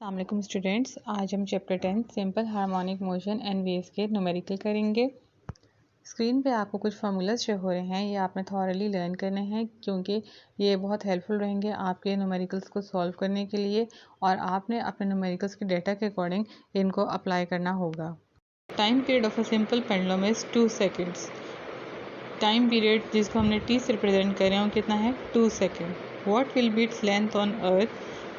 अस्सलाम स्टूडेंट्स, आज हम chapter 10 simple harmonic motion and waves के न्यूमेरिकल करेंगे। स्क्रीन पे आपको कुछ फार्मूलाज शो हो रहे हैं, ये आपने थॉरली लर्न करने हैं क्योंकि ये बहुत हेल्पफुल रहेंगे आपके न्यूमेरिकल्स को सॉल्व करने के लिए और आपने अपने न्यूमेरिकल्स के डेटा के अकॉर्डिंग इनको अप्लाई करना होगा। Time period of a simple pendulum is 2 seconds. Time period जिसको हमने टी से रिप्रेजेंट कर रहे हैं कितना है 2 second. What will be its length on earth?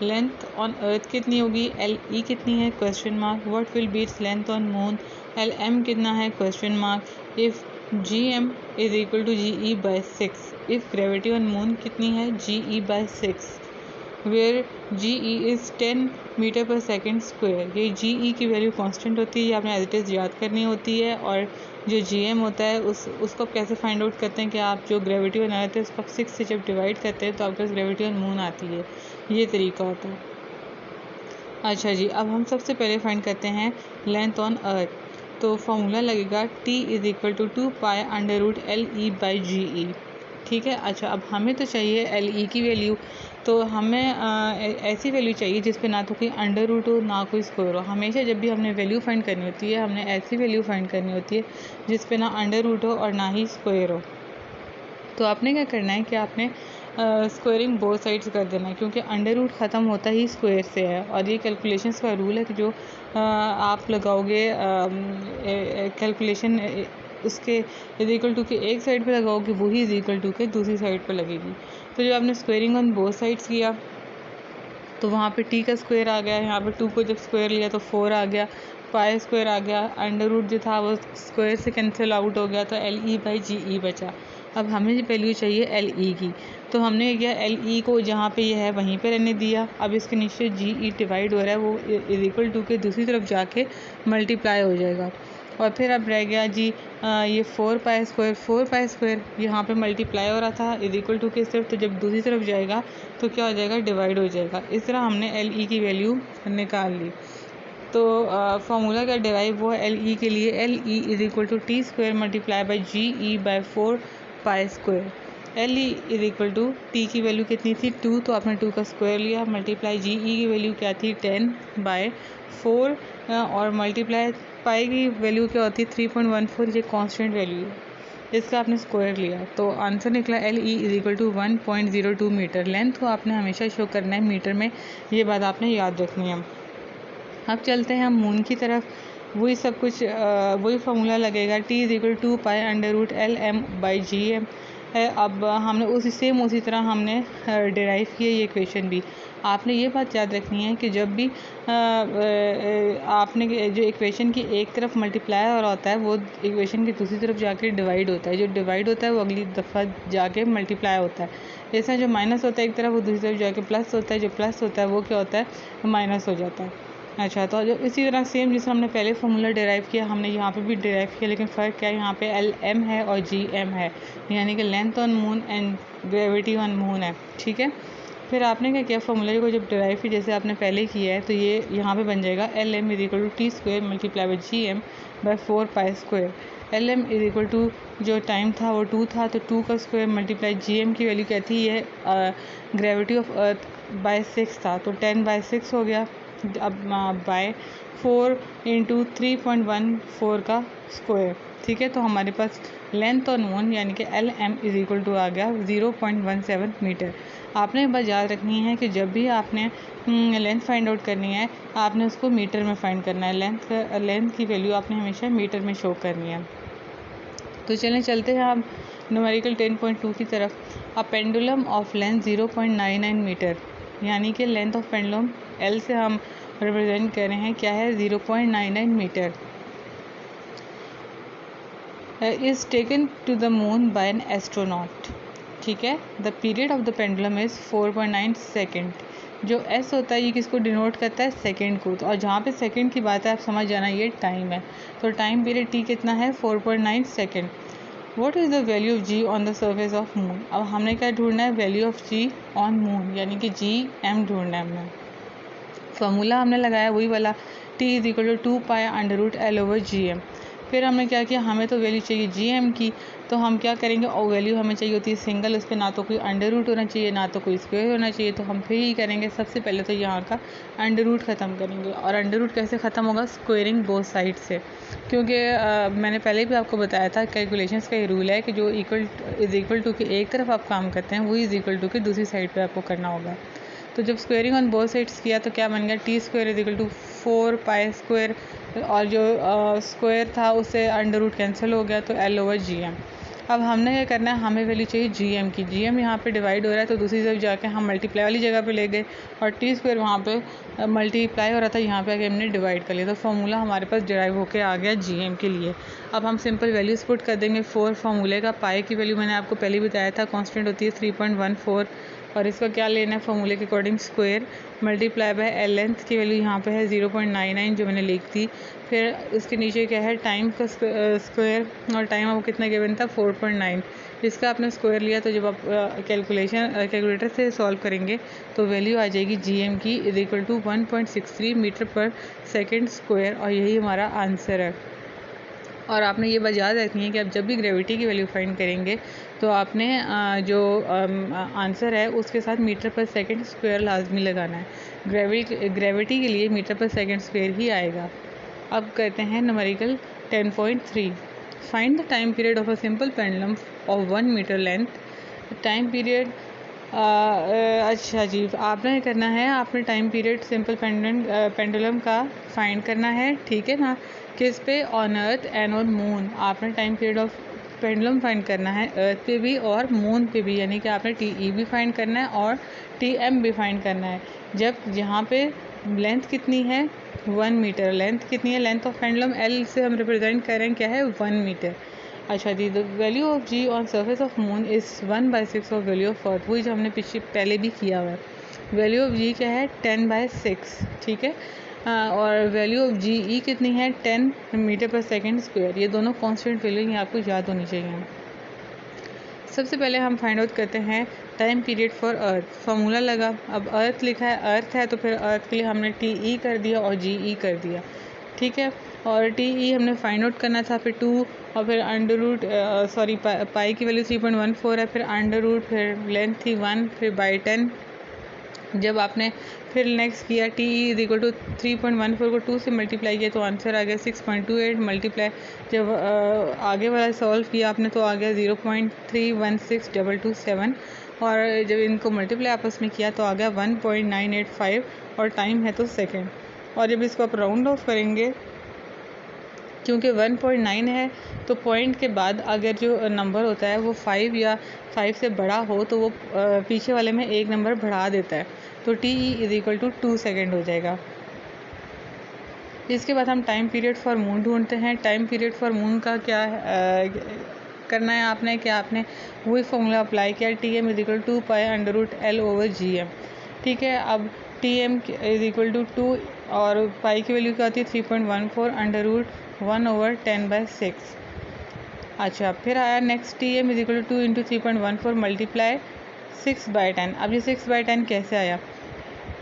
Length on earth कितनी होगी? एल ई कितनी है question mark. What will be its length on moon? L M कितना है question mark. If G M is equal to G E by 6। If gravity on moon कितनी है? G E by 6 where G E is 10 metre per second square. ये G ई की value constant होती है, ये आपने एज इट इज़ याद करनी होती है। और जो जी एम होता है उसको आप कैसे फाइंड आउट करते हैं कि आप जो ग्रेविटी ऑन अर्थ है उसको आप 6 से जब डिवाइड करते हैं तो आपके पास ग्रेविटी ऑन मून आती है, ये तरीका होता है। अच्छा जी, अब हम सबसे पहले फाइंड करते हैं लेंथ ऑन अर्थ। तो फॉर्मूला लगेगा T is equal to 2 pi under root L E by G E. ठीक है। अच्छा, अब हमें तो चाहिए एल ई की वैल्यू, तो हमें ऐसी वैल्यू चाहिए जिस पे ना तो कोई अंडर रूट हो ना कोई स्क्वायर हो। हमेशा जब भी हमने वैल्यू फाइंड करनी होती है हमने ऐसी वैल्यू फाइंड करनी होती है जिस पे ना अंडर रूट हो और ना ही स्क्वायर हो। तो आपने क्या करना है कि आपने स्क्वायरिंग बोथ साइड्स कर देना है क्योंकि अंडर रूट ख़त्म होता ही स्क्वायर से है। और ये कैलकुलेशंस का रूल है कि जो आप लगाओगे कैलकुलेशन उसके इज इक्वल टू के एक साइड पे लगाओगे वही इज इक्वल टू के दूसरी साइड पे लगेगी। तो जब आपने स्क्वायरिंग ऑन बोथ साइड्स किया तो वहाँ पे टी का स्क्वायर आ गया, यहाँ पे 2 को जब स्क्वायर लिया तो 4 आ गया, पाई स्क्वायर आ गया, अंडर रूट जो था वो स्क्वायर से कैंसिल आउट हो गया तो एल ई बाई जी ई बचा। अब हमें वैल्यू चाहिए एल ई की, तो हमने क्या एल ई को जहाँ पे ये है वहीं पे रहने दिया। अब इसके नीचे जी ई डिवाइड हो रहा है वो इज इक्वल टू के दूसरी तरफ जाके मल्टीप्लाई हो जाएगा। और फिर अब रह गया जी ये 4 पाई स्क्वायर यहाँ पे मल्टीप्लाई हो रहा था इज इक्वल टू के सिर्फ, तो जब दूसरी तरफ जाएगा तो क्या हो जाएगा? डिवाइड हो जाएगा। इस तरह हमने एल ई की वैल्यू निकाल ली। तो फार्मूला क्या डिराइव हुआ एल ई के लिए? L E is equal to T square multiply by G E by 4 pi square. L E is equal to T की वैल्यू कितनी थी 2, तो आपने 2 का स्क्वायर लिया, मल्टीप्लाई जी ई की वैल्यू क्या थी 10 बाई 4 और मल्टीप्लाई पाई की वैल्यू क्या होती है 3.14, ये कांस्टेंट वैल्यू है, इसका आपने स्क्वायर लिया तो आंसर निकला L E is equal to 1.02 metre. Length को आपने हमेशा शो करना है मीटर में, ये बात आपने याद रखनी है। अब चलते हैं हम मून की तरफ, वही सब कुछ वही फार्मूला लगेगा T is equal to pi under root L M by G M है। अब हमने उसी तरह हमने डिराइव किया ये इक्वेशन भी। आपने ये बात याद रखनी है कि जब भी आपने जो इक्वेशन की एक तरफ मल्टीप्लाई हो रहा होता है वो इक्वेशन की दूसरी तरफ जाके डिवाइड होता है, जो डिवाइड होता है वो अगली दफ़ा जाके मल्टीप्लाई होता है। जैसे जो माइनस होता है एक तरफ वो दूसरी तरफ जाके प्लस होता है, जो प्लस होता है वो क्या होता है? माइनस हो जाता है। अच्छा, तो जो इसी तरह सेम जिस हमने पहले फार्मूला डिराइव किया हमने यहाँ पे भी डिराइव किया, लेकिन फ़र्क क्या है? यहाँ पे एल एम है और जी एम है, यानी कि length on moon and gravity on moon है। ठीक है। फिर आपने क्या किया? फार्मूले को जब डिराइव किया जैसे आपने पहले किया है तो ये यहाँ पे बन जाएगा L M is equal to T square multiply by G M by 4 pi square. L M is equal to जो टाइम था वो 2 था, तो 2 का स्क्वायर मल्टीप्लाई जी एम की वैल्यू क्या थी? ये ग्रेविटी ऑफ अर्थ बाई 6 था तो 10 बाई 6 हो गया। अब बाय 4 इंटू 3.14 का स्क्वायर। ठीक है, तो हमारे पास लेंथ ऑन मून यानी कि L M is equal to आ गया 0.17 मीटर। आपने बस याद रखनी है कि जब भी आपने लेंथ फाइंड आउट करनी है आपने उसको मीटर में फाइंड करना है। लेंथ की वैल्यू आपने हमेशा मीटर में शो करनी है। तो चलते हैं आप न्यूमेरिकल 10.2 की तरफ। A pendulum of length 0.99 metre, यानी कि लेंथ ऑफ पेंडुलम एल से हम रिप्रेजेंट कर रहे हैं क्या है? 0.99 metre is taken to the moon by an astronaut. ठीक है। The period of the pendulum is 4.9 second. जो एस होता है ये किसको डिनोट करता है? सेकेंड को। तो और जहाँ पे सेकेंड की बात है आप समझ जाना ये टाइम है, तो टाइम पीरियड टी कितना है? 4.9 second. What is the value of ji on the surface of moon? अब हमने क्या ढूंढना है? Value of ji on moon, यानी कि जी एम ढूंढना है हमने। फार्मूला हमने लगाया वही वाला T is equal to 2 pi under root l over g m. फिर हमने क्या किया, हमें तो वैल्यू चाहिए GM की, तो हम क्या करेंगे, और वैल्यू हमें चाहिए होती है सिंगल, उस पर ना तो कोई अंडर रूट होना चाहिए ना तो कोई स्क्वायर होना चाहिए। तो हम फिर ही करेंगे, सबसे पहले तो यहाँ का अंडर रूट ख़त्म करेंगे। और अंडर रूट कैसे ख़त्म होगा, स्क्वेयरिंग बोथ साइड से, क्योंकि मैंने पहले भी आपको बताया था कैलकुलेशंस का ये रूल है कि जो इज़ इक्वल टू की एक तरफ आप काम करते हैं वही इज़ इक्वल टू की दूसरी साइड पर आपको करना होगा। तो जब स्क्वेयरिंग ऑन बोथ साइड्स किया तो क्या बन गया, T square is equal to 4π², और जो स्क्वायर था उससे अंडर रूट कैंसिल हो गया, तो L/GM। अब हमने क्या करना है, हमें वैल्यू चाहिए GM की। GM यहाँ पे डिवाइड हो रहा है तो दूसरी तरफ जाके हम मल्टीप्लाई वाली जगह पे ले गए, और टी स्क्वायर वहाँ पे मल्टीप्लाई हो रहा था, यहाँ पे आके हमने डिवाइड कर लिया। तो फार्मूला हमारे पास डिराइव होके आ गया GM के लिए। अब हम सिंपल वैल्यूज पुट कर देंगे। 4 फार्मूले का, पाई की वैल्यू मैंने आपको पहले बताया था कांस्टेंट होती है 3.14, और इसका क्या लेना है, फार्मूले के according square multiply by L length की वैल्यू यहाँ पे है 0.99 जो मैंने लिख दी। फिर उसके नीचे क्या है, टाइम का स्क्वायर, और टाइम आपको कितना गिवन था 4.9, इसका आपने स्क्वायर लिया। तो जब आप कैलकुलेटर से सॉल्व करेंगे तो वैल्यू आ जाएगी GM की is equal to 1.63 metre per second square, और यही हमारा आंसर है। और आपने ये बात याद रखनी है कि आप जब भी ग्रेविटी की वैल्यू फाइंड करेंगे तो आपने जो आंसर है उसके साथ मीटर पर सेकंड स्क्वायर लाजमी लगाना है। ग्रेविटी के लिए मीटर पर सेकंड स्क्वायर ही आएगा। अब करते हैं numerical 10.3। Find the time period of a simple pendulum of 1 metre length. Time period, अच्छा जी, आपने करना है, आपने टाइम पीरियड सिंपल पेंडुलम का फाइंड करना है, ठीक है ना। किस पे, on earth and on moon. आपने time period of pendulum find करना है अर्थ पे भी और मून पे भी, यानी कि आपने TE भी फाइंड करना है और TM भी फाइंड करना है। जब यहाँ पे लेंथ कितनी है 1 मीटर, लेंथ कितनी है, लेंथ ऑफ पेंडुलम L से हम रिप्रेजेंट कर रहे हैं क्या है 1 मीटर। अच्छा जी, the value of G on surface of moon is 1/6 of value of earth, वही जो हमने पहले भी किया हुआ है। वैल्यू ऑफ G क्या है 10/6, ठीक है। और वैल्यू ऑफ GE कितनी है 10 मीटर पर सेकेंड स्क्वायर। ये दोनों कांस्टेंट वैल्यू ये आपको याद होनी चाहिए। सबसे पहले हम फाइंड आउट करते हैं time period for earth. Formula लगा, अब अर्थ लिखा है, अर्थ है तो फिर अर्थ के लिए हमने TE कर दिया और GE कर दिया, ठीक है। और TE हमने फाइंड आउट करना था, फिर 2 और फिर अंडर रूट, सॉरी पाई की वैल्यू 3.14 है, फिर अंडर रूट, फिर लेंथ थी 1, फिर बाई 10। जब आपने फिर नेक्स्ट किया TE इज इक्वल टू 3.14 को 2 से मल्टीप्लाई किया तो आंसर आ गया 6.28 मल्टीप्लाई। जब आगे वाला सॉल्व किया आपने तो आ गया 0.316227, और जब इनको मल्टीप्लाई आपस में किया तो आ गया 1.985, और टाइम है तो सेकेंड। और जब इसको आप राउंड ऑफ करेंगे, क्योंकि 1.9 है तो पॉइंट के बाद अगर जो नंबर होता है वो 5 या 5 से बड़ा हो तो वो पीछे वाले में एक नंबर बढ़ा देता है, तो TE is equal to 2 second हो जाएगा। इसके बाद हम टाइम पीरियड फॉर मून ढूंढते हैं। टाइम पीरियड फॉर मून का क्या करना है आपने, क्या आपने वही फॉर्मूला अप्लाई किया, TM is equal to π/L/GM, ठीक है। अब TM इज इक्वल टू 2 और पाई की वैल्यू क्या होती है 3.14 अंडर रूट 1/10/6। अच्छा, फिर आया next TM is equal to 2 into 3.14 multiply 6/10। अब ये 6/10 कैसे आया,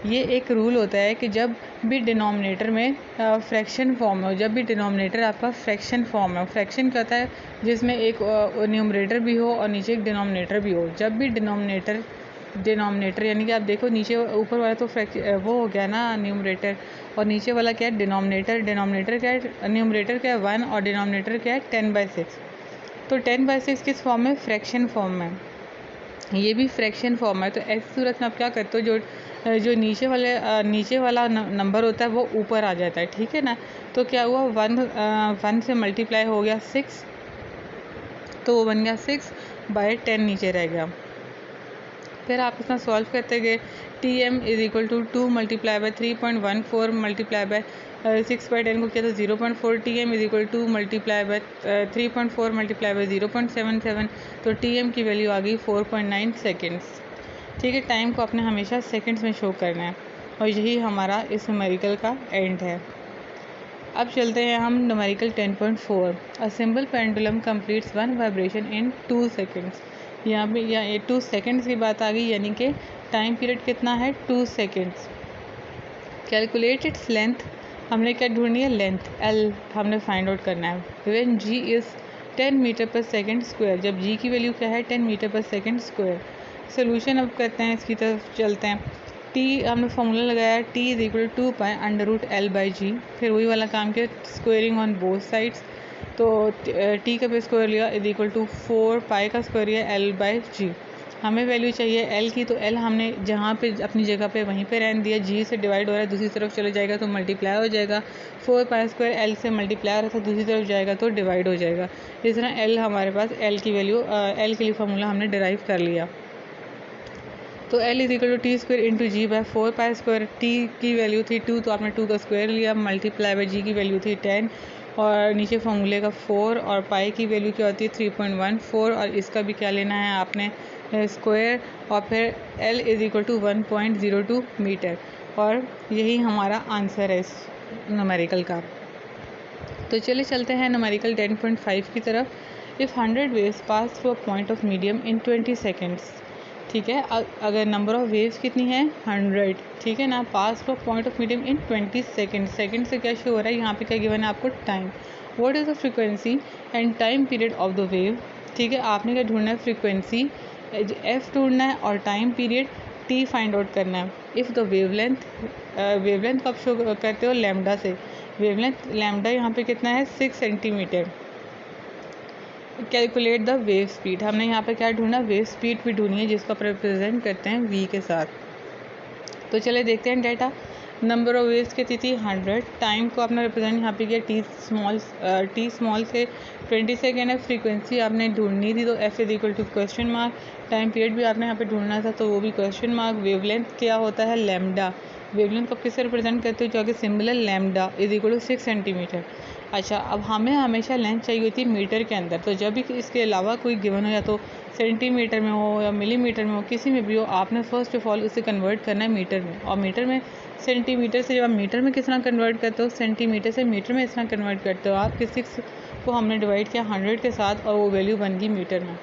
ये एक रूल होता है कि जब भी डिनोमिनेटर में फ्रैक्शन फॉर्म हो, जब भी डिनोमिनेटर आपका फ्रैक्शन फॉर्म है, फ्रैक्शन क्या होता है जिसमें एक न्यूमरेटर भी हो और नीचे एक डिनोमिनेटर भी हो। जब भी डिनोमिनेटर यानी कि आप देखो नीचे ऊपर वाला तो वो हो गया ना न्यूमरेटर, और नीचे वाला क्या है डिनोमिनेटर क्या है, न्यूमरेटर क्या है 1 और डिनोमिनेटर क्या है 10/6। तो 10/6 किस फॉर्म में, फ्रैक्शन फॉर्म में, ये भी फ्रैक्शन फॉर्म है। तो ऐसी सूरत में आप क्या करते हो, जो नीचे वाला नंबर होता है वो ऊपर आ जाता है, ठीक है ना। तो क्या हुआ 1 से मल्टीप्लाई हो गया 6, तो वो बन गया 6/10 नीचे रह गया। फिर आप इसमें सॉल्व करते गए, TM is equal to 2 multiply by 3.14 multiply by 6/10 को किया तो 0.4, TM is equal to multiply by 3.4 multiply by 0.77, तो TM की वैल्यू आ गई 4.9 सेकेंड्स, ठीक है। टाइम को आपने हमेशा सेकेंड्स में शो करना है, और यही हमारा इस न्यूमेरिकल का एंड है। अब चलते हैं हम numerical 10.4। A simple pendulum completes 1 vibration in 2 seconds. यहाँ पे 2 सेकेंड्स की बात आ गई, यानी कि टाइम पीरियड कितना है 2 सेकेंड्स। कैलकुलेट इट्स लेंथ, हमने क्या ढूंढनी है लेंथ L हमने फाइंड आउट करना है। When g is 10 metre per second square, जब g की वैल्यू क्या है 10 metre per second square. Solution अब करते हैं, इसकी तरफ चलते हैं। t हमने फार्मूला लगाया t is equal to 2 pi under root L by G, फिर वही वाला काम किया, स्क्वेयरिंग ऑन बोथ साइड्स। तो t का भी स्क्वायर लिया इज इक्वल टू 4 पाई का स्क्वायर लिया एल बाई जी। हमें वैल्यू चाहिए एल की, तो एल हमने जहाँ पे अपनी जगह पे वहीं पे रहने दिया, जी से डिवाइड हो रहा है दूसरी तरफ चले जाएगा तो मल्टीप्लाई हो जाएगा। 4 पाई स्क्वायर एल से मल्टीप्लाई हो रहा था दूसरी तरफ जाएगा तो डिवाइड हो जाएगा। इस तरह एल हमारे पास एल की वैल्यू एल के लिए फार्मूला हमने डिराइव कर लिया। तो L is equal to T square into g by 4 pi square. T की वैल्यू थी 2 तो आपने 2 का स्क्वायर लिया, मल्टीप्लाई बाय जी की वैल्यू थी 10 और नीचे फार्मूले का 4 और पाई की वैल्यू क्या होती है 3.14 और इसका भी क्या लेना है आपने स्क्वायर और फिर L is equal to 1.02 metre और यही हमारा आंसर है इस न्यूमेरिकल का। तो चलिए चलते हैं न्यूमेरिकल 10.5 की तरफ। If 100 waves pass through a point of medium in 20 seconds, ठीक है, अगर नंबर ऑफ वेव्स कितनी है 100, ठीक है ना, pass through a point of medium in 20 second. Second से क्या शो हो रहा है यहाँ पे, क्या गिवन है आपको time. What is the frequency and time period of the wave, ठीक है, आपने क्या ढूंढना है फ्रीक्वेंसी एफ ढूंढना है और time period T find out करना है। इफ़ द वेवलेंथ को आप शो करते हो लैम्डा से, वेवलेंथ लैम्डा यहाँ पे कितना है 6 centimetre. Calculate the wave speed, हमने यहाँ पे क्या ढूंढा, वेव स्पीड भी ढूंढी है जिसको आप रिप्रेजेंट करते हैं v के साथ। तो चले देखते हैं डेटा। नंबर ऑफ वेव्स कितनी थी 100, टाइम को आपने रिप्रेजेंट यहाँ पे किया टी स्मॉल से 20 सेकेंड है। फ्रीक्वेंसी आपने ढूंढनी थी तो f is equal to question mark, time period भी आपने यहाँ पे ढूंढना था तो वो भी क्वेश्चन मार्क। वेवलेंथ क्या होता है लैम्डा, वेवलेंथ को किससे रिप्रेजेंट करते हो जो कि सिंबल है lambda is equal to 6 centimetre. अच्छा, अब हमें हमेशा लेंथ चाहिए होती है मीटर के अंदर, तो जब भी इसके अलावा कोई गिवन हो या तो सेंटीमीटर में हो या मिलीमीटर में हो, किसी में भी हो, आपने फर्स्ट ऑफ ऑल उसे कन्वर्ट करना है मीटर में। और मीटर में सेंटीमीटर से जब आप मीटर में किस तरह कन्वर्ट करते हो, सेंटीमीटर से मीटर में इस तरह कन्वर्ट करते हो आप कि 6 को हमने डिवाइड किया 100 के साथ और वो वैल्यू बन गई मीटर में।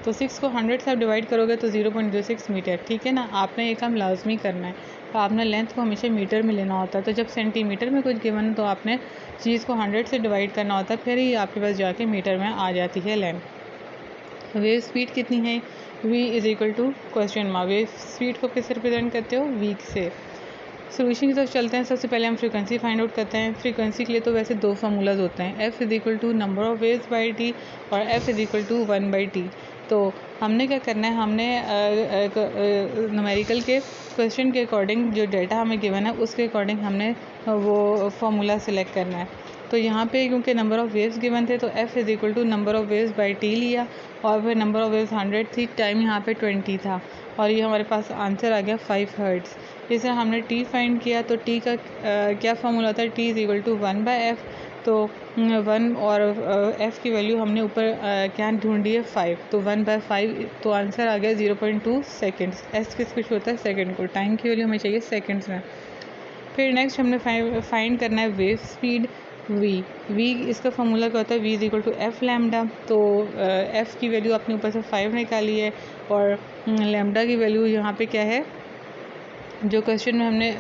तो 6 को 100 से आप डिवाइड करोगे तो 0.06 मीटर, ठीक है ना। आपने ये काम लाजमी करना है, तो आपने लेंथ को हमेशा मीटर में लेना होता है। तो जब सेंटीमीटर में कुछ गिवन है तो आपने चीज़ को 100 से डिवाइड करना होता है, फिर ही आपके पास जाके मीटर में आ जाती है लेंथ। वेव स्पीड कितनी है v is equal to question mark. Wave speed को किससे रिप्रेजेंट करते हो v से। सोल्यूशन की तरफ चलते हैं। सबसे पहले हम फ्रीक्वेंसी फाइंड आउट करते हैं। फ्रीक्वेंसी के लिए तो वैसे दो फार्मूलाज होते हैं, f is equal to number of waves by T और f is equal to 1 by T. तो हमने क्या करना है, हमने न्यूमेरिकल के क्वेश्चन के अकॉर्डिंग जो डेटा हमें गिवन है उसके अकॉर्डिंग हमने वो फार्मूला सेलेक्ट करना है। तो यहाँ पे क्योंकि नंबर ऑफ़ वेव्स गिवन थे तो f is equal to number of waves by T लिया और फिर नंबर ऑफ़ वेव्स 100 थी, टाइम यहाँ पे 20 था और ये हमारे पास आंसर आ गया 5 हर्ट्ज़। इस तरह हमने t फाइंड किया तो t का क्या फार्मूला था, t is equal to 1 by F. तो 1 और f की वैल्यू हमने ऊपर क्या ढूंढी है 5, तो 1 बाई 5 तो आंसर आ गया 0.2 सेकेंड्स। s किस कुछ होता है सेकेंड को, टाइम की वैल्यू हमें चाहिए सेकेंड्स में। फिर नेक्स्ट हमने फाइंड करना है वेव स्पीड v इसका फार्मूला क्या होता है, v is equal to F lambda. तो f की वैल्यू अपने ऊपर से 5 निकाली है और लैम्डा की वैल्यू यहाँ पे क्या है जो क्वेश्चन में हमने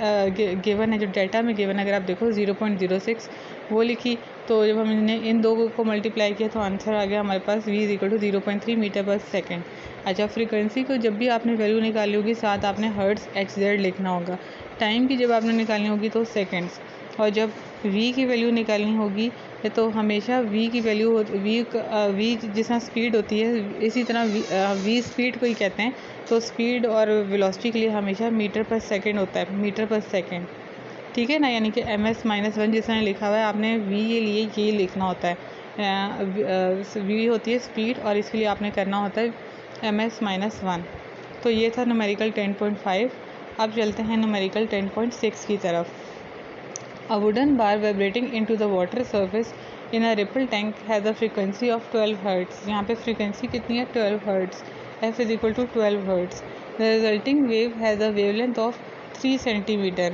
गिवन है, जो डाटा में गिवन है, अगर आप देखो 0.06 वो लिखी। तो जब हमने इन दो को मल्टीप्लाई किया तो आंसर आ गया हमारे पास v is equal to 0.3 metre per second. अच्छा, फ्रीक्वेंसी को जब भी आपने वैल्यू निकाली होगी साथ आपने हर्ट्ज़ hz लिखना होगा। टाइम की जब आपने निकालनी होगी तो सेकेंड्स, और जब v की वैल्यू निकालनी होगी तो हमेशा v की वैल्यू v जिस तरह स्पीड होती है इसी तरह v स्पीड को ही कहते हैं। तो स्पीड और वेलोसिटी के लिए हमेशा मीटर पर सेकंड होता है, मीटर पर सेकंड, ठीक है ना। यानी कि ms-1 जिस तरह लिखा हुआ है आपने v के लिए ये लिखना होता है। v होती है स्पीड और इसके लिए आपने करना होता है ms-1। तो ये था न्यूमेरिकल 10.5। अब चलते हैं न्यूमेरिकल 10.6 की तरफ। A wooden bar vibrating into the water surface in a ripple tank has a frequency of 12 Hz। यहाँ पे फ्रीक्वेंसी कितनी है 12 Hz। f is equal to 12 Hz। The resulting wave has a wavelength of 3 centimeter।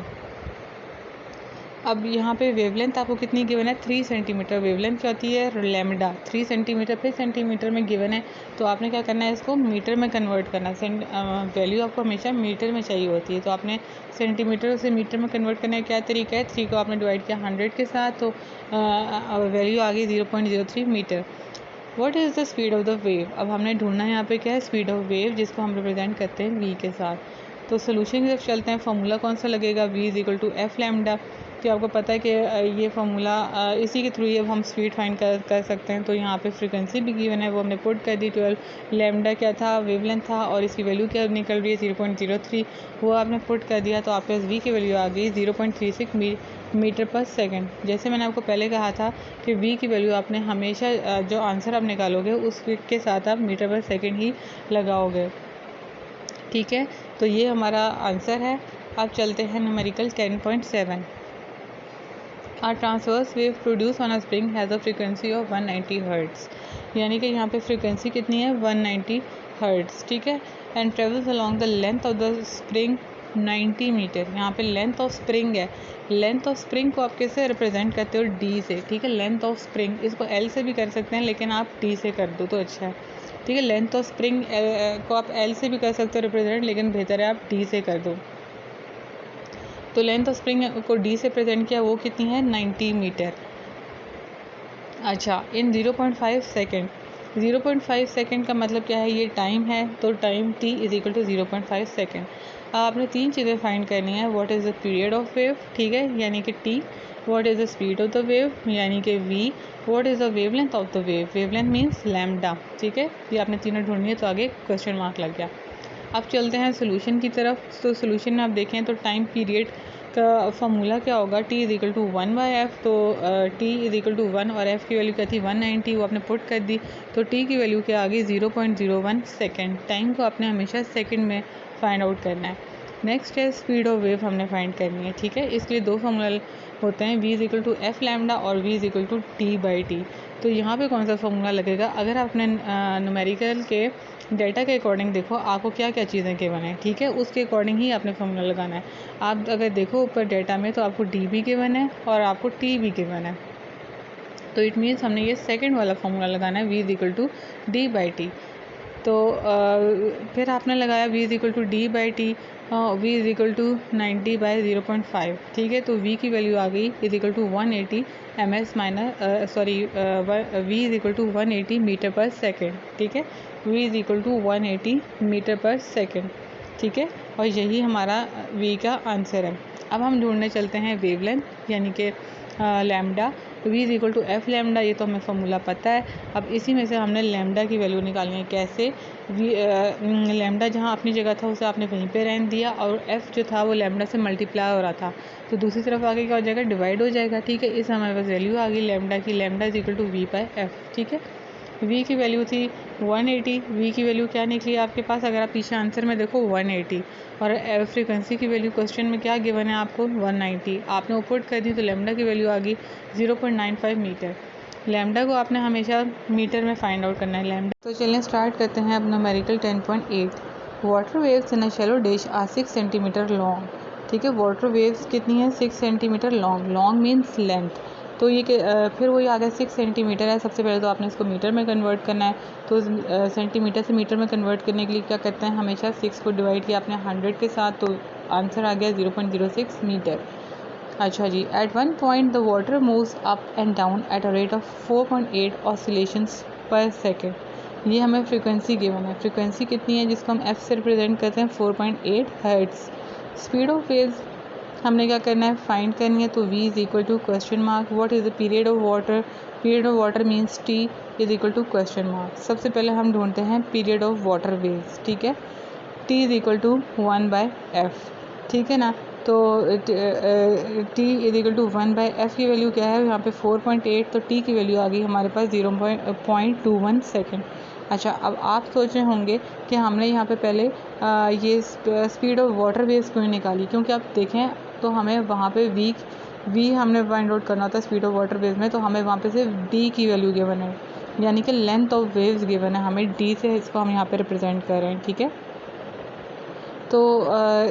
अब यहाँ पे wavelength आपको कितनी given है, 3 सेंटीमीटर। वेवलेंथ क्या होती है, लैम्डा, 3 सेंटीमीटर पे सेंटीमीटर में गिवन है, तो आपने क्या करना है, इसको मीटर में कन्वर्ट करना है। वैल्यू आपको हमेशा मीटर में चाहिए होती है, तो आपने सेंटीमीटर से मीटर में कन्वर्ट करने का क्या तरीका है, 3 को आपने डिवाइड किया 100 के साथ, तो वैल्यू आ गई 0.03 metre. What is the speed of the wave, अब हमने ढूंढना है यहाँ पे क्या है, स्पीड ऑफ वेव, जिसको हम रिप्रेजेंट करते हैं v के साथ। तो सोल्यूशन की तरफ चलते हैं। फार्मूला कौन सा लगेगा, v is equal to F lambda. तो आपको पता है कि ये फार्मूला इसी के थ्रू ही अब हम स्पीड फाइंड कर सकते हैं। तो यहाँ पे फ्रीक्वेंसी भी गिवन है, वो हमने पुट कर दी 12, लैम्डा क्या था, वेवलेंथ था, और इसकी वैल्यू क्या निकल रही है 0.03, वो आपने पुट कर दिया, तो आपके पास v की वैल्यू आ गई 0.36 मीटर पर सेकंड। जैसे मैंने आपको पहले कहा था कि v की वैल्यू आपने हमेशा जो आंसर आप निकालोगे उसके साथ आप मीटर पर सेकंड ही लगाओगे, ठीक है। तो ये हमारा आंसर है। अब चलते हैं numerical 10.7। A transverse wave produced on a spring has a frequency of 190 hertz, यानी कि यहाँ पे फ्रीक्वेंसी कितनी है, 190 हर्ट्ज़, ठीक है। And travels along the length of the spring 90 metre. यहाँ पे लेंथ ऑफ स्प्रिंग है, लेंथ ऑफ स्प्रिंग को आप कैसे रिप्रेजेंट करते हो, डी से, ठीक है। लेंथ ऑफ स्प्रिंग, इसको एल से भी कर सकते हैं, लेकिन आप डी से कर दो तो अच्छा है, ठीक है। लेंथ ऑफ स्प्रिंग को आप एल से भी कर सकते हो रिप्रेजेंट, लेकिन बेहतर है आप डी से कर दो। तो लेंथ ऑफ स्प्रिंग को डी से प्रेजेंट किया, वो कितनी है, 90 मीटर। अच्छा, इन 0.5 सेकेंड, 0.5 सेकेंड का मतलब क्या है, ये टाइम है, तो time t is equal to 0.5 second. आपने 3 चीज़ें फाइंड करनी है। What is the period of wave, ठीक है, यानी कि t, what is the speed of the wave, यानी कि v, what is the wavelength of the wave, wavelength means lambda, ठीक है। ये आपने तीनों ढूंढनी है, तो आगे क्वेश्चन मार्क लग गया। अब चलते हैं सोल्यूशन की तरफ। तो सोल्यूशन में आप देखें तो टाइम पीरियड का फार्मूला क्या होगा, t is equal to 1/f। तो t इज इक्वल टू 1 और f की वैल्यू क्या थी 190, वो आपने पुट कर दी, तो t की वैल्यू क्या आ गई 0.01 सेकेंड। टाइम को आपने हमेशा सेकेंड में फाइंड आउट करना है। नेक्स्ट है स्पीड ऑफ वेव हमने फाइंड करनी है, ठीक है। इसके लिए दो फार्मूला होते हैं, v is equal to F lambda और v is equal to t/t। तो यहाँ पे कौन सा फार्मूला लगेगा, अगर आपने न्यूमेरिकल के डेटा के अकॉर्डिंग देखो आपको क्या क्या चीज़ें गिवन है, ठीक है, उसके अकॉर्डिंग ही आपने फार्मूला लगाना है। आप अगर देखो ऊपर डेटा में, तो आपको डी भी गिवन है और आपको टी भी गिवन है, तो इट मीन्स हमने ये सेकंड वाला फार्मूला लगाना है, v is equal to d/t। तो फिर आपने लगाया v is equal to d/t, v is equal to 90/0.5, ठीक है। तो v की वैल्यू आ गई is equal to 180 ms minus v is equal to 180 metre per second, ठीक है। v is equal to 180 metre per second, ठीक है। और यही हमारा v का आंसर है। अब हम ढूंढने चलते हैं वेवलेंथ, यानी कि lambda. v is equal to F lambda, ये तो हमें फार्मूला पता है। अब इसी में से हमने लैम्डा की वैल्यू निकालनी है। कैसे, लैम्डा जहाँ अपनी जगह था उसे आपने वहीं पे रहने दिया, और f जो था वो लैम्डा से मल्टीप्लाई हो रहा था, तो दूसरी तरफ आगे क्या हो जाएगा, डिवाइड हो जाएगा, ठीक है। इस हमारे पास वैल्यू आ गई लैम्डा की, lambda is equal to v/f, ठीक है। v की वैल्यू थी 180, v की वैल्यू क्या निकली आपके पास, अगर आप पीछे आंसर में देखो 180, और फ्रीक्वेंसी की वैल्यू क्वेश्चन में क्या गिवन है आपको 190, आपने पुट कर दी, तो लैम्डा की वैल्यू आ गई 0.95 मीटर। लैम्डा को आपने हमेशा मीटर में फाइंड आउट करना है लैम्डा। तो चलिए स्टार्ट करते हैं अब numerical 10.8। Water waves in a shallow dish are 6 centimetre long, ठीक है। वाटर वेव्स कितनी है, 6 centimetre long, long means length. तो ये फिर वही आ गया 6 सेंटीमीटर है। सबसे पहले तो आपने इसको मीटर में कन्वर्ट करना है, तो सेंटीमीटर से मीटर में कन्वर्ट करने के लिए क्या करते हैं, हमेशा 6 को डिवाइड किया आपने 100 के साथ, तो आंसर आ गया 0.06 मीटर। अच्छा जी, at one point the water moves up and down at a rate of 4.8 oscillations per second. ये हमें फ्रीक्वेंसी गिवन है। फ्रीक्वेंसी कितनी है, जिसको हम एफ से रिप्रेजेंट करते हैं 4.8 हर्ट्ज़। स्पीड ऑफ वेव्स हमने क्या करना है, फाइंड करनी है, तो v is equal to question mark, what is the period of water, period of water means t is equal to question mark. सबसे पहले हम ढूंढते हैं पीरियड ऑफ वाटर वेव्स, ठीक है। t is equal to 1/f, ठीक है ना। तो t is equal to 1/f की वैल्यू क्या है यहाँ पे 4.8, तो t की वैल्यू आ गई हमारे पास 0.21 सेकेंड। अच्छा, अब आप सोच रहे होंगे कि हमने यहाँ पे पहले ये स्पीड ऑफ वाटर वेव्स क्यों निकाली, क्योंकि आप देखें तो हमें वहाँ पे v हमने फाइंड आउट करना था स्पीड ऑफ वाटर वेव में, तो हमें वहाँ पे सिर्फ d की वैल्यू गिवन है, यानी कि लेंथ ऑफ वेव्स गिवन है, हमें d से इसको हम यहाँ पे रिप्रेजेंट कर रहे हैं, ठीक है। तो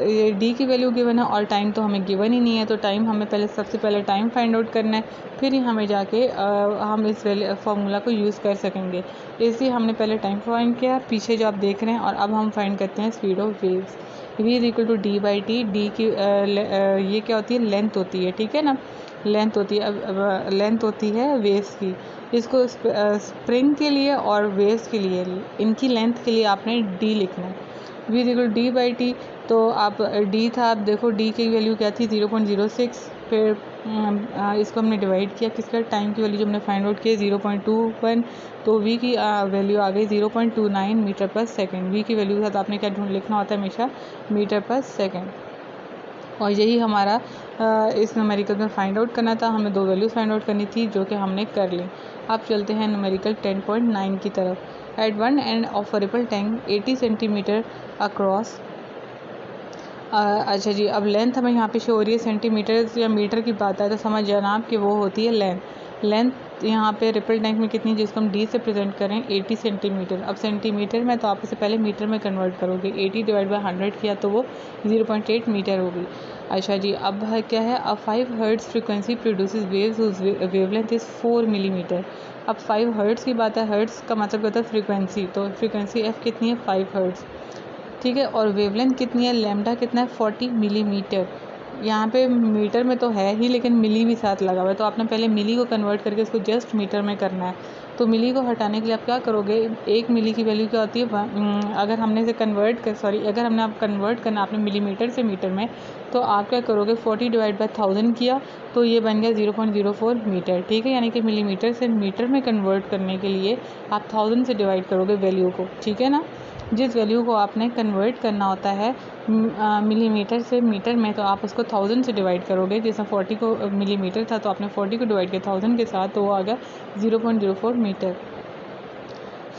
ये डी की वैल्यू गिवन है और टाइम तो हमें गिवन ही नहीं है, तो टाइम हमें सबसे पहले टाइम फाइंड आउट करना है, फिर ही हमें जाके हम इस फॉर्मूला को यूज़ कर सकेंगे। इसलिए हमने पहले टाइम फाइंड किया, पीछे जो आप देख रहे हैं, और अब हम फाइंड करते हैं speed of waves. v is equal to D by T. D की ये क्या होती है, लेंथ होती है, ठीक है ना, लेंथ होती है। अब लेंथ होती है वेव्स की। इसको स्प्रिंग के लिए और वेव्स के लिए, इनकी लेंथ के लिए आपने डी लिखना है। v is equal D by T. तो आप d था, आप देखो d की वैल्यू क्या थी, 0.06। फिर इसको हमने डिवाइड किया किसका, टाइम की वैल्यू जो हमने फाइंड आउट की 0.21, तो v की वैल्यू आ गई 0.29 मीटर पर सेकेंड। v की वैल्यू के साथ आपने क्या लिखना होता है हमेशा, मीटर पर सेकेंड। और यही हमारा इस न्यूमेरिकल में फाइंड आउट करना था। हमें 2 वैल्यूज़ फाइंड आउट करनी थी जो कि हमने कर ली। अब चलते हैं न्यूमेरिकल 10.9 की तरफ। At one end of a ripple tank 80 centimetre across. अच्छा जी, अब लेंथ हमें यहाँ पे शो हो रही है, सेंटीमीटर या मीटर की बात है तो समझ जाना आप कि वो होती है लेंथ। लेंथ यहाँ पे रिपल टैंक में कितनी, जिसको हम डी से प्रेजेंट करें, 80 सेंटीमीटर। अब सेंटीमीटर में तो आप इसे पहले मीटर में कन्वर्ट करोगे, 80 डिवाइड बाई 100 किया तो वो 0.8 मीटर होगी। अच्छा जी, अब क्या है, अब 5 hertz frequency produces waves whose wavelength is 4 millimetre. अब 5 हर्ट्ज़ की बात है, हर्ट्ज़ का मतलब होता है फ्रिक्वेंसी, तो फ्रिक्वेंसी एफ कितनी है, 5 हर्ट्ज़, ठीक है। और वेवलेंथ कितनी है, लैम्डा कितना है, 40 मिलीमीटर। यहाँ पे मीटर में तो है ही, लेकिन मिली भी साथ लगा हुआ है, तो आपने पहले मिली को कन्वर्ट करके इसको जस्ट मीटर में करना है। तो मिली को हटाने के लिए आप क्या करोगे, 1 मिली की वैल्यू क्या होती है, अगर हमने इसे अगर हमने आप कन्वर्ट करना आपने मिलीमीटर से मीटर में, तो आप क्या करोगे, 40 डिवाइड बाई 1000 किया तो ये बन गया 0.04 मीटर, ठीक है। यानी कि मिलीमीटर से मीटर में कन्वर्ट करने के लिए आप 1000 से डिवाइड करोगे वैल्यू को, ठीक है ना। जिस वैल्यू को आपने कन्वर्ट करना होता है मिलीमीटर से मीटर में, तो आप उसको 1000 से डिवाइड करोगे। जैसे 40 को मिलीमीटर था तो आपने 40 को डिवाइड किया 1000 के साथ, तो वो आ गया 0.04 metre.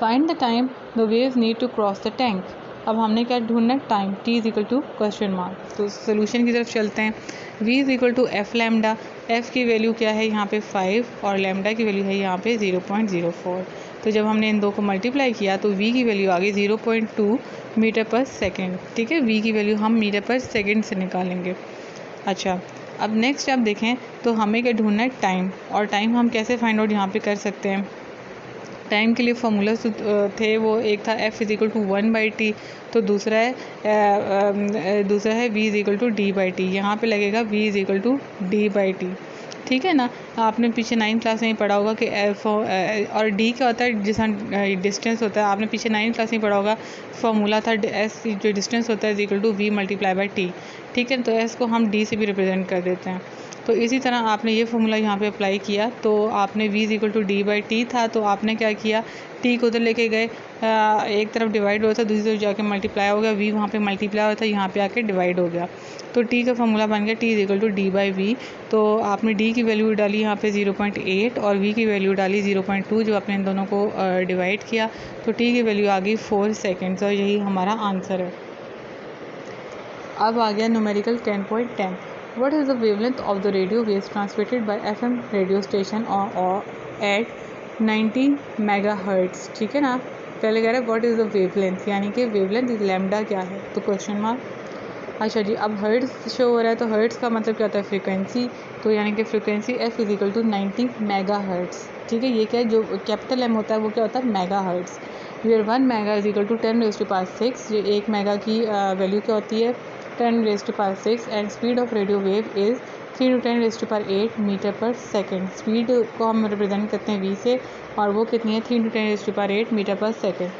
Find the time the waves need to cross the tank. अब हमने क्या ढूंढना है, time, t is equal to question mark. तो सोल्यूशन की तरफ चलते हैं। v is equal to F lambda. f की वैल्यू क्या है यहाँ पे 5 और लैम्डा की वैल्यू है यहाँ पे 0.04। तो जब हमने इन दो को मल्टीप्लाई किया तो v की वैल्यू आ गई 0.2 मीटर पर सेकेंड, ठीक है। v की वैल्यू हम मीटर पर सेकेंड से निकालेंगे। अच्छा, अब नेक्स्ट आप देखें तो हमें क्या ढूंढना है, टाइम। और टाइम हम कैसे फाइंड आउट यहाँ पे कर सकते हैं, टाइम के लिए फॉर्मूला थे, वो एक था f is equal to 1/t, तो दूसरा है v is equal to D by T. यहाँ पर लगेगा v is equal to D by T, ठीक है ना। आपने पीछे 9th क्लास में ही पढ़ा होगा कि f और d क्या होता है, जिस डिस्टेंस होता है, आपने पीछे 9th क्लास में पढ़ा होगा, फॉर्मूला था s जो डिस्टेंस होता है is equal to v multiply by T, ठीक है। तो s को हम d से भी रिप्रेजेंट कर देते हैं। तो इसी तरह आपने ये फॉर्मूला यहाँ पे अप्लाई किया, तो आपने v is equal to D by T था, तो आपने क्या किया, t को उधर लेके गए, एक तरफ डिवाइड हुआ था, दूसरी तरफ जाके मल्टीप्लाई हो गया, v वहाँ पे मल्टीप्लाई हुआ था, यहाँ पे आके डिवाइड हो गया, तो t का फॉर्मूला बन गया t is equal to D by V. तो आपने d की वैल्यू डाली यहाँ पे 0.8 और v की वैल्यू डाली 0.2, जो आपने इन दोनों को डिवाइड किया तो t की वैल्यू आ गई 4 सेकेंड्स, और यही हमारा आंसर है। अब आ गया numerical 10.10। What is the wavelength of the radio waves transmitted by FM radio station or at 90 megahertz, ठीक है ना। पहले कह रहे हैं व्हाट इज़ द वेवलेंथ, यानी कि वेवलेंथ इज लैम्डा क्या है, तो क्वेश्चन मार्क। अच्छा जी, अब हर्ट्ज़ शो हो रहा है, तो हर्ट्ज़ का मतलब क्या होता है, फ्रीक्वेंसी, तो यानी कि frequency f is equal to 90 mega hertz, ठीक है। ये क्या है, जो कैपिटल M होता है वो क्या होता है, mega hertz. Where 1 mega is equal to 10⁻⁶। ये 1 मेगा की वैल्यू क्या होती है, 10⁻⁶, and speed of radio wave is 3 × 10⁸ metre per second. Speed को हम रिप्रेजेंट करते हैं v से, और वो कितनी है, 3 × 10⁸ मीटर पर सेकेंड।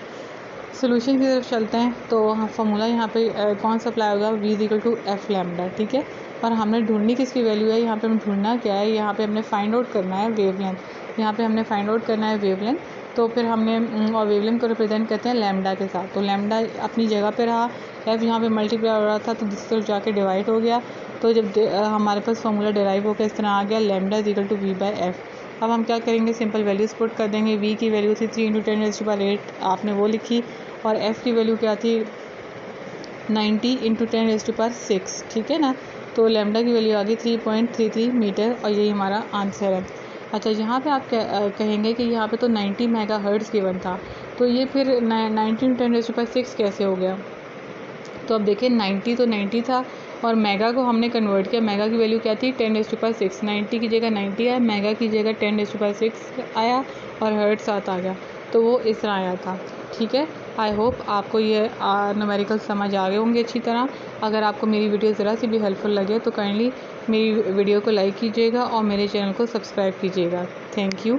सोल्यूशन की तरफ चलते हैं, तो फॉर्मूला यहाँ पे कौन सा अप्लाई होगा, v is equal to F lambda, ठीक है। और हमने ढूंढनी किसकी वैल्यू है, यहाँ पे हमें ढूंढना क्या है, यहाँ पे हमने फाइंड आउट करना है वेवलेंथ। यहाँ पे हमने फाइंड आउट करना है वेवलेंथ, तो फिर हमने और वेवलेंथ को रिप्रेजेंट करते हैं लैम्डा के साथ, तो लैम्डा अपनी जगह पे रहा, एफ यहाँ पे मल्टीप्लाई हो रहा था तो दूसरी तरफ जाके डिवाइड हो गया, तो जब हमारे पास फॉर्मूला डिराइव होकर इस तरह आ गया, lambda is equal to V by F. अब हम क्या करेंगे, सिंपल वैल्यूज पुट कर देंगे। v की वैल्यू थी 3 × 10⁸, आपने वो लिखी, और f की वैल्यू क्या थी, 90 × 10⁶, ठीक है ना। तो लैम्डा की वैल्यू आ गई 3.33 मीटर, और यही हमारा आंसर है। अच्छा, यहाँ पे आप कहेंगे कि यहाँ पे तो 90 मेगा हर्ट्ज़ गिवन था, तो ये फिर 90 × 10⁶ कैसे हो गया। तो अब देखिए 90 तो 90 था और मेगा को हमने कन्वर्ट किया। मेगा की वैल्यू क्या थी 10⁻6। 90 की जगह 90 आया, मेगा की जगह 10⁻6 आया और हर्ट्ज साथ आ गया, तो वो इस तरह आया था। ठीक है, आई होप आपको ये न्यूमेरिकल समझ आ गए होंगे अच्छी तरह। अगर आपको मेरी वीडियो ज़रा सी भी हेल्पफुल लगे तो काइंडली मेरी वीडियो को लाइक कीजिएगा और मेरे चैनल को सब्सक्राइब कीजिएगा। Thank you.